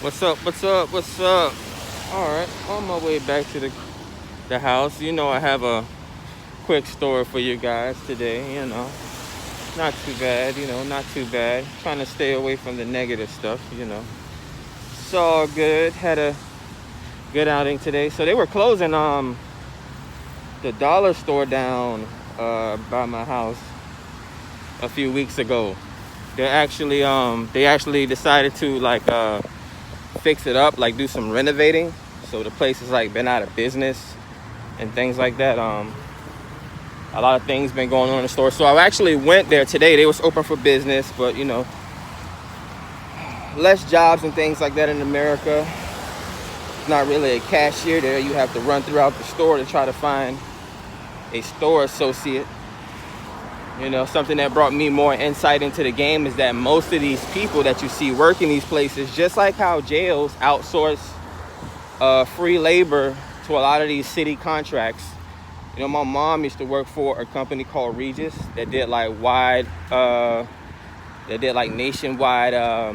What's up? What's up? What's up? All right, on my way back to the house. I have a quick story for you guys today. Not too bad. Not too bad. Trying to stay away from the negative stuff. It's all good. Had a good outing today. So they were closing the dollar store down by my house a few weeks ago. They actually decided to fix it up, like do some renovating. So the place has been out of business and things like that. A lot of things been going on in the store. So I actually went there today. They was open for business, but less jobs and things like that in America. Not really a cashier there. You have to run throughout the store to try to find a store associate. Something that brought me more insight into the game is that most of these people that you see working these places, just like how jails outsource free labor to a lot of these city contracts. My mom used to work for a company called Regis that did nationwide.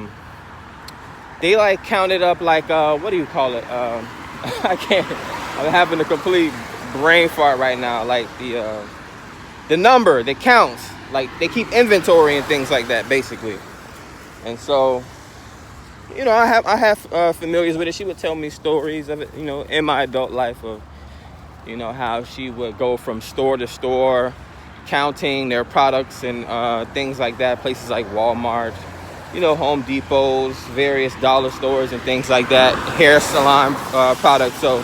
They counted up what do you call it? I'm having a complete brain fart right now. The number, the counts, they keep inventory and things like that, basically. And so, I have familiars with it. She would tell me stories of it, in my adult life of, how she would go from store to store, counting their products and things like that. Places like Walmart, Home Depots, various dollar stores and things like that. Hair salon products. So,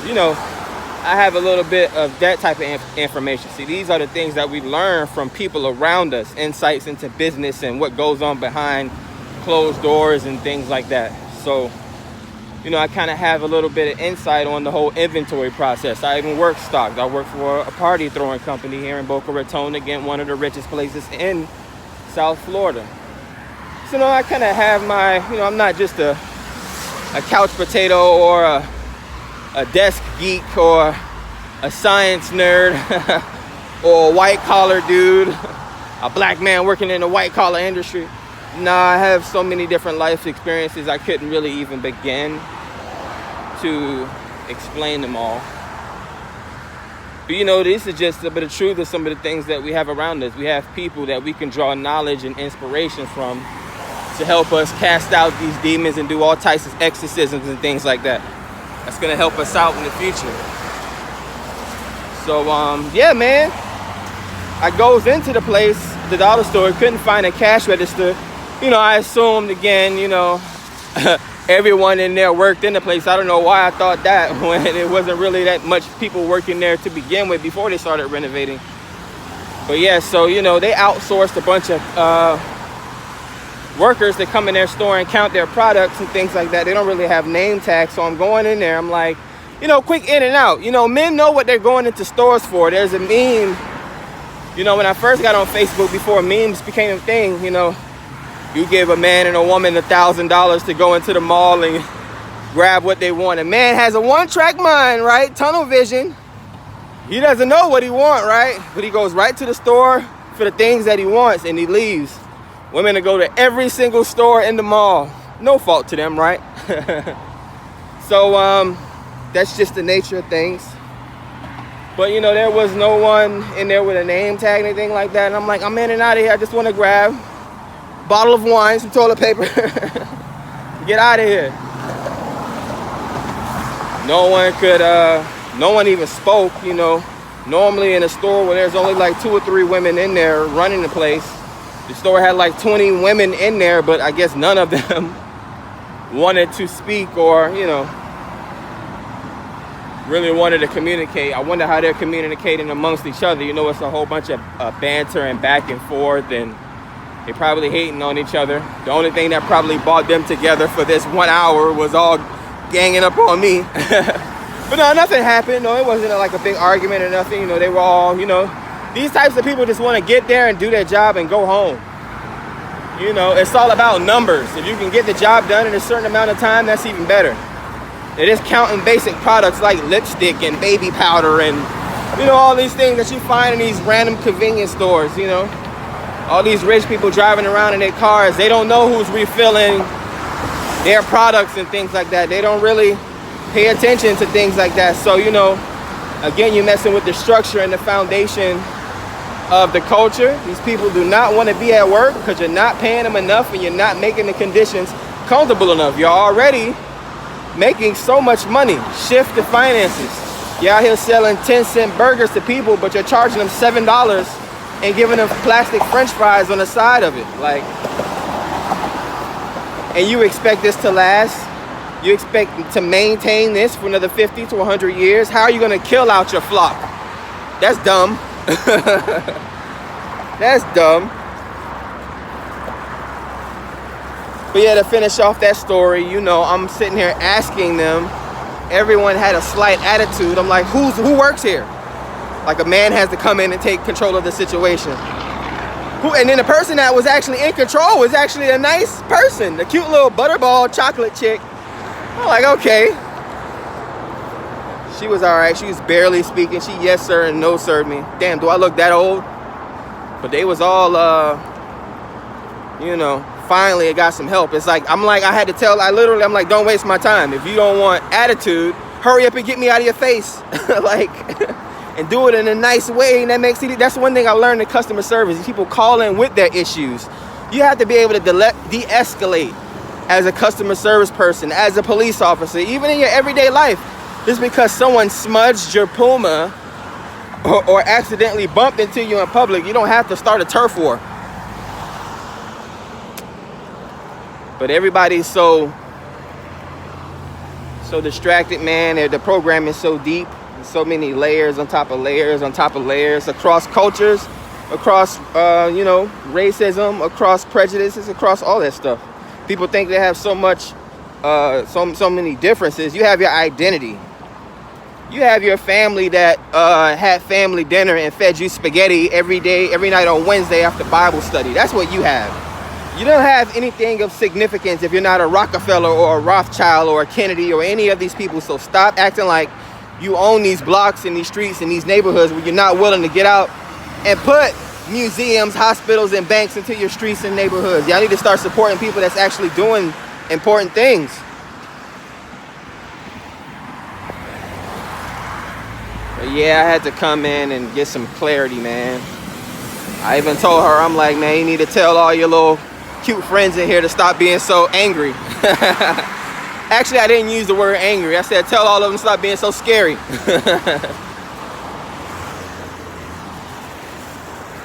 I have a little bit of that type of information. See, these are the things that we learn from people around us, insights into business and what goes on behind closed doors and things like that. So, I kind of have a little bit of insight on the whole inventory process. I even work stocks. I work for a party throwing company here in Boca Raton, again, one of the richest places in South Florida. So, I kind of have my, I'm not just a couch potato or a desk geek or a science nerd or a white collar dude, a black man working in the white collar industry. No, I have so many different life experiences I couldn't really even begin to explain them all. But this is just a bit of truth of some of the things that we have around us. We have people that we can draw knowledge and inspiration from to help us cast out these demons and do all types of exorcisms and things like that. That's going to help us out in the future. So, yeah, man. I goes into the place, the dollar store, couldn't find a cash register. I assumed, again, everyone in there worked in the place. I don't know why I thought that when it wasn't really that much people working there to begin with before they started renovating. But, yeah, so, they outsourced a bunch of workers that come in their store and count their products and things like that. They don't really have name tags, so I'm going in there. I'm like, quick in and out. Men know what they're going into stores for. There's a meme, when I first got on Facebook before memes became a thing, you give a man and a woman $1,000 to go into the mall and grab what they want. A man has a one-track mind, right? Tunnel vision. He doesn't know what he wants, right? But he goes right to the store for the things that he wants and he leaves. Women to go to every single store in the mall. No fault to them, right? So, that's just the nature of things. But, there was no one in there with a name tag, anything like that. And I'm like, I'm in and out of here. I just want to grab a bottle of wine, some toilet paper. Get out of here. No one even spoke, Normally in a store where there's only 2 or 3 women in there running the place, the store had 20 women in there, but I guess none of them wanted to speak or, really wanted to communicate. I wonder how they're communicating amongst each other. It's a whole bunch of banter and back and forth, and they probably hating on each other. The only thing that probably brought them together for this 1 hour was all ganging up on me. But no, nothing happened. No, it wasn't a big argument or nothing. They were all, these types of people just want to get there and do their job and go home. It's all about numbers. If you can get the job done in a certain amount of time, that's even better. They're just counting basic products like lipstick and baby powder and, all these things that you find in these random convenience stores, All these rich people driving around in their cars, they don't know who's refilling their products and things like that. They don't really pay attention to things like that. So, you know, again, you're messing with the structure and the foundation of the culture. These people do not want to be at work because you're not paying them enough and you're not making the conditions comfortable enough. You're already making so much money. Shift the finances. You're out here selling 10-cent burgers to people, but you're charging them $7 and giving them plastic French fries on the side of it. Like, and you expect this to last? You expect to maintain this for another 50 to 100 years? How are you going to kill out your flock? That's dumb. That's dumb. But yeah, to finish off that story, you know, I'm sitting here asking them. Everyone had a slight attitude. I'm like, who works here? Like, a man has to come in and take control of the situation. And then the person that was actually in control was actually a nice person, the cute little butterball chocolate chick. I'm like, okay. She was all right. She was barely speaking. She yes sir and no sir me. Damn, do I look that old? But they was all, you know, finally it got some help. It's like, I'm like, I'm like, don't waste my time. If you don't want attitude, hurry up and get me out of your face. Like, and do it in a nice way. And that's one thing I learned in customer service. People call in with their issues. You have to be able to de-escalate as a customer service person, as a police officer, even in your everyday life. Just because someone smudged your Puma or accidentally bumped into you in public, you don't have to start a turf war. But everybody's so distracted, man. The program is so deep. There's so many layers on top of layers on top of layers across cultures, across you know, racism, across prejudices, across all that stuff. People think they have so much, so many differences. You have your identity. You have your family that had family dinner and fed you spaghetti every day, every night on Wednesday after Bible study. That's what you have. You don't have anything of significance if you're not a Rockefeller or a Rothschild or a Kennedy or any of these people. So stop acting like you own these blocks and these streets and these neighborhoods where you're not willing to get out and put museums, hospitals, and banks into your streets and neighborhoods. Y'all need to start supporting people that's actually doing important things. But yeah, I had to come in and get some clarity, man. I even told her, I'm like, man, you need to tell all your little cute friends in here to stop being so angry. Actually, I didn't use the word angry. I said, tell all of them to stop being so scary.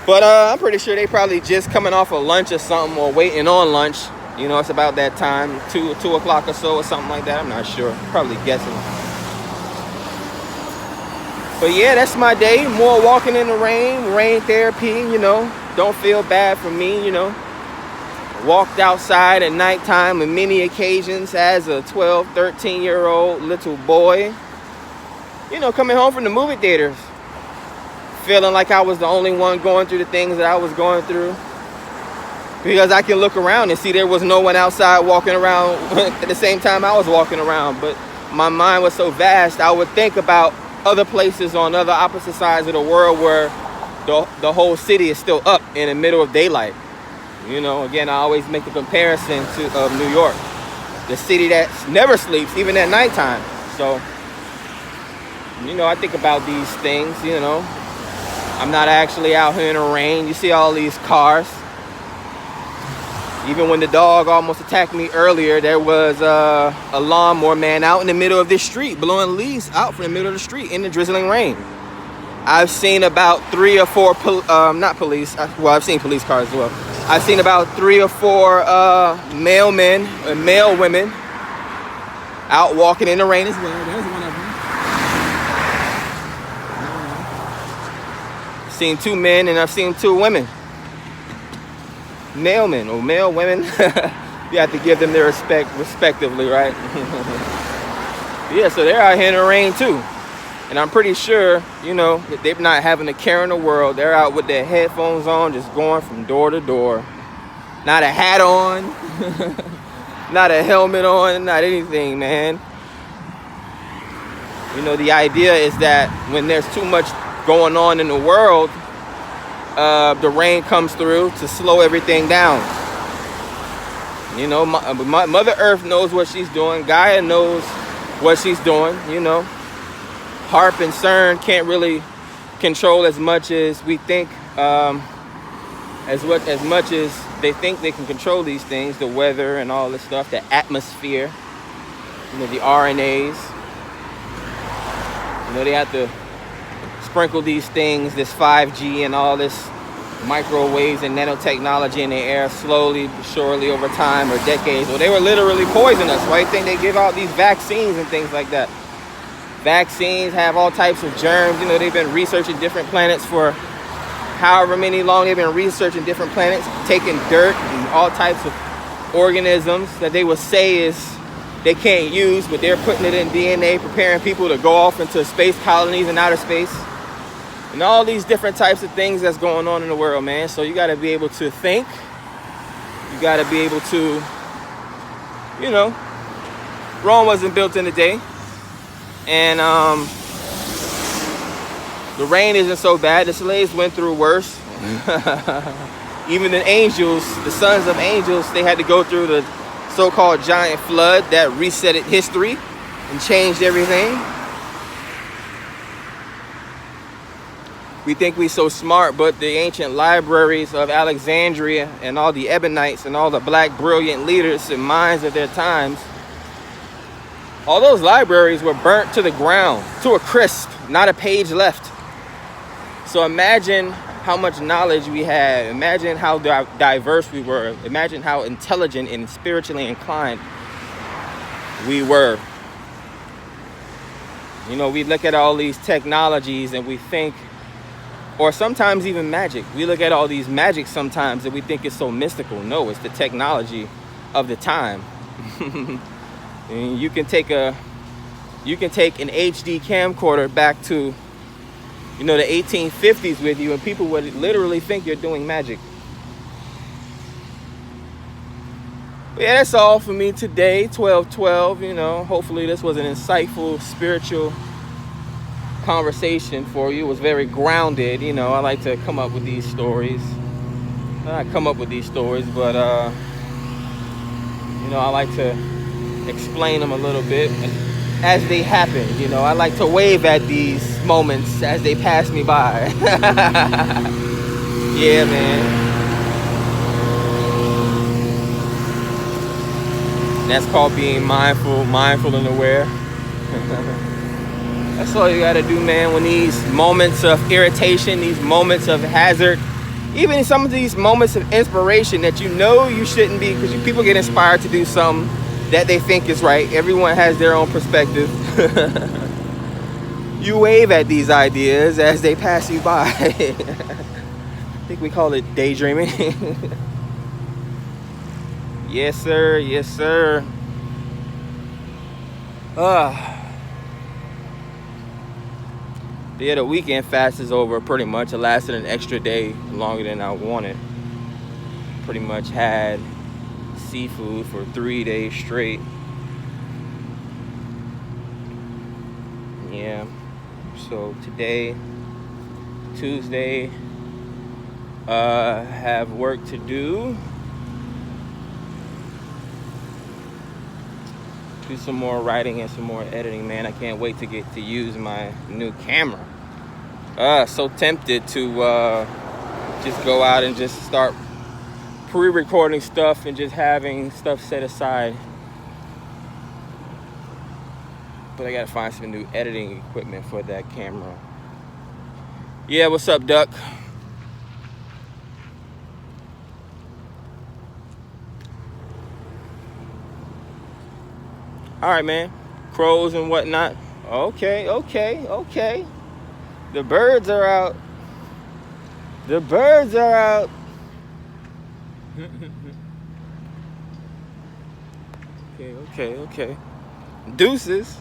But I'm pretty sure they probably just coming off of lunch or something, or waiting on lunch. You know, it's about that time, 2 o'clock or so, or something like that. I'm not sure. Probably guessing. But yeah, that's my day. More walking in the rain therapy, you know. Don't feel bad for me, you know. Walked outside at nighttime on many occasions as a 12, 13-year-old little boy. You know, coming home from the movie theaters, feeling like I was the only one going through the things that I was going through. Because I can look around and see there was no one outside walking around at the same time I was walking around. But my mind was so vast, I would think about other places on other opposite sides of the world where the whole city is still up in the middle of daylight. You know, again, I always make the comparison to New York, the city that never sleeps, even at nighttime. So, you know, I think about these things, you know. I'm not actually out here in the rain. You see all these cars. Even when the dog almost attacked me earlier, there was a lawnmower man out in the middle of this street, blowing leaves out from the middle of the street in the drizzling rain. I've seen about 3 or 4, not police, well, I've seen police cars as well. I've seen about 3 or 4 male men and male women out walking in the rain as well. There's one of them. Seen 2 men and I've seen 2 women. Male men or male women. You have to give them their respect respectively, right? Yeah, so they're out here in the rain too. And I'm pretty sure, you know, that they're not having a care in the world. They're out with their headphones on, just going from door to door. Not a hat on, not a helmet on, not anything, man. You know, the idea is that when there's too much going on in the world, the rain comes through to slow everything down. You know, Mother Earth knows what she's doing. Gaia knows what she's doing, you know. HARP and CERN can't really control as much as we think, as much as they think they can control these things, the weather and all this stuff, the atmosphere, you know, the RNAs. You know, they have to sprinkle these things, this 5G and all this microwaves and nanotechnology in the air slowly, surely over time or decades. Well, they were literally poisoning us. Why do you think they give out these vaccines and things like that? Vaccines have all types of germs. You know, they've been researching different planets for however many long they've been researching different planets, taking dirt and all types of organisms that they would say is they can't use, but they're putting it in DNA, preparing people to go off into space colonies and outer space. And all these different types of things that's going on in the world, man. So you got to be able to think. You got to be able to, you know, Rome wasn't built in a day. And the rain isn't so bad. The slaves went through worse. Even the angels, the sons of angels, they had to go through the so-called giant flood that resetted history and changed everything. We think we're so smart, but the ancient libraries of Alexandria and all the Ebonites and all the black brilliant leaders and minds of their times, all those libraries were burnt to the ground, to a crisp, not a page left. So imagine how much knowledge we had. Imagine how diverse we were. Imagine how intelligent and spiritually inclined we were. You know, we look at all these technologies and we think, or sometimes even magic. We look at all these magic sometimes and we think it's so mystical. No, it's the technology of the time. And you can take an HD camcorder back to, you know, the 1850s with you, and people would literally think you're doing magic. But yeah, that's all for me today. 12/12. You know, hopefully this was an insightful spiritual conversation for you. It was very grounded. You know, I like to come up with these stories. I come up with these stories, but you know, I like to explain them a little bit as they happen. You know, I like to wave at these moments as they pass me by. Yeah, man. That's called being mindful and aware. That's all you gotta do, man, when these moments of irritation, these moments of hazard, even some of these moments of inspiration that you know you shouldn't be, because people get inspired to do something that they think is right. Everyone has their own perspective. You wave at these ideas as they pass you by. I think we call it daydreaming. Yes, sir. Yes, sir. Yeah, the weekend fast is over pretty much. It lasted an extra day longer than I wanted. Pretty much had seafood for 3 days straight. Yeah. So today, Tuesday, have work to do. Do some more writing and some more editing, man. I can't wait to get to use my new camera. So tempted to just go out and just start pre-recording stuff and just having stuff set aside. But I gotta find some new editing equipment for that camera. Yeah, what's up, Duck? All right, man. Crows and whatnot. Okay. The birds are out. The birds are out. Okay. Deuces.